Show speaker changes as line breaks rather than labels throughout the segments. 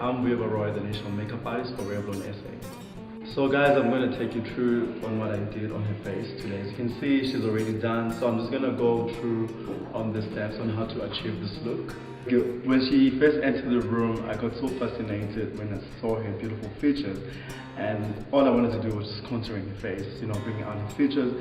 I'm Vuyo Varoy, the national makeup artist for Revlon SA. So guys, I'm going to take you through on what I did on her face today. As you can see, she's already done, so I'm just going to go through on the steps on how to achieve this look. When she first entered the room, I got so fascinated when I saw her beautiful features, and all I wanted to do was just contouring her face, you know, bringing out her features,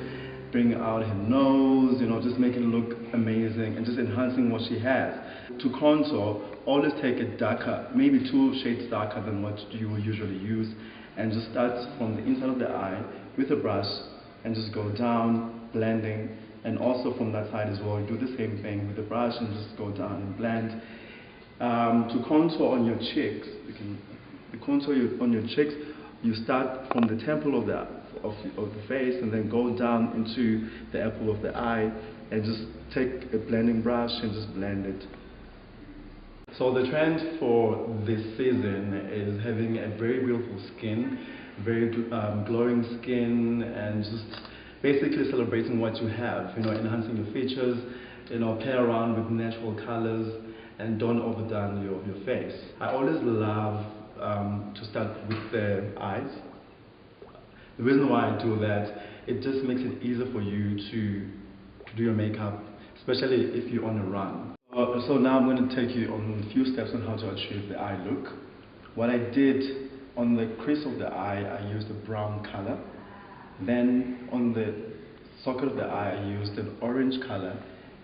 bringing out her nose, you know, just making it look amazing and just enhancing what she has. To contour, always take it darker, maybe 2 shades darker than what you will usually use, and just start from the inside of the eye with a brush and just go down, blending, and also from that side as well, do the same thing with the brush and just go down and blend. To contour on your cheeks, on your cheeks, you start from the temple of the face and then go down into the apple of the eye and just take a blending brush and just blend it. So the trend for this season is having a very beautiful skin, very glowing skin, and just basically celebrating what you have, you know, enhancing your features, you know, play around with natural colors and don't overdone your face. I always love to start with the eyes. The reason why I do that, it just makes it easier for you to do your makeup, especially if you're on a run. So now I'm going to take you on a few steps on how to achieve the eye look. What I did on the crease of the eye, I used a brown color. Then on the socket of the eye, I used an orange color.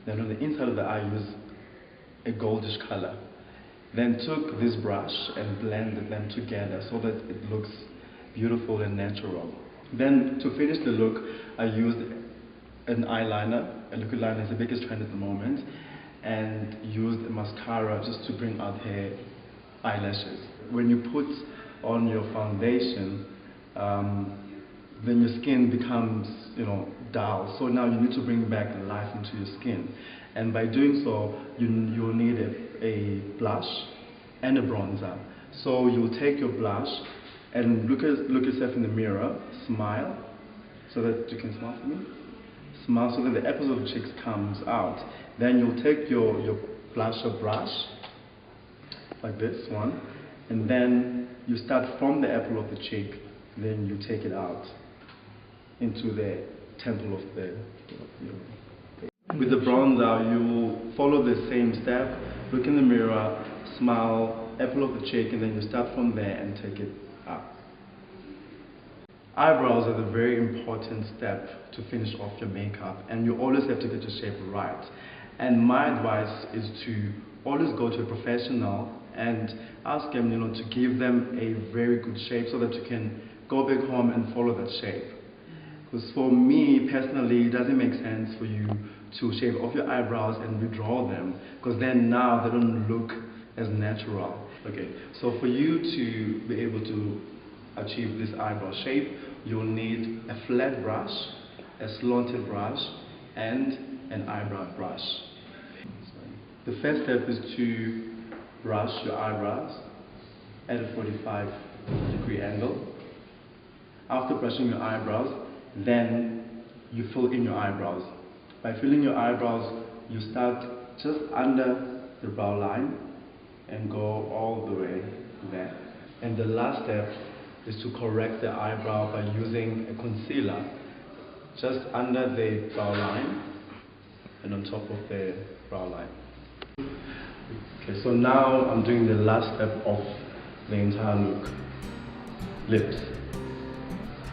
Then on the inside of the eye, I used a goldish color. Then took this brush and blended them together so that it looks beautiful and natural. Then to finish the look, I used an eyeliner. A liquid liner is the biggest trend at the moment, and used a mascara just to bring out her eyelashes. When you put on your foundation, then your skin becomes, you know, dull. So now you need to bring back life into your skin, and by doing so, you'll need a blush and a bronzer. So you'll take your blush and look yourself in the mirror, smile, so that you can smile for me. Smile so that the apples of the cheeks comes out. Then you'll take your blusher brush, like this one, and then you start from the apple of the cheek, then you take it out into the temple of the With the bronzer, you will follow the same step, look in the mirror, smile, apple of the cheek, and then you start from there and take it up. Eyebrows are the very important step to finish off your makeup, and you always have to get your shape right. And my advice is to always go to a professional and ask them, you know, to give them a very good shape so that you can go back home and follow that shape. Because for me personally, it doesn't make sense for you to shave off your eyebrows and redraw them, because then now they don't look as natural. Okay, so for you to be able to achieve this eyebrow shape, you'll need a flat brush, a slanted brush, and an eyebrow brush. The first step is to brush your eyebrows at a 45-degree angle. After brushing your eyebrows, then you fill in your eyebrows. By filling your eyebrows, you start just under the brow line and go all the way there. And the last step is to correct the eyebrow by using a concealer just under the brow line and on top of the brow line. Okay, so now I'm doing the last step of the entire look. Lips.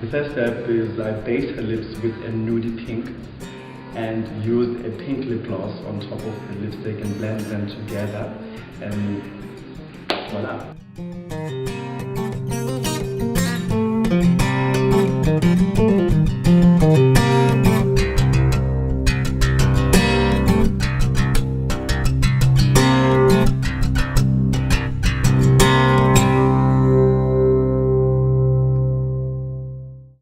The first step is I based her lips with a nudie pink and used a pink lip gloss on top of the lipstick and blend them together, and voila.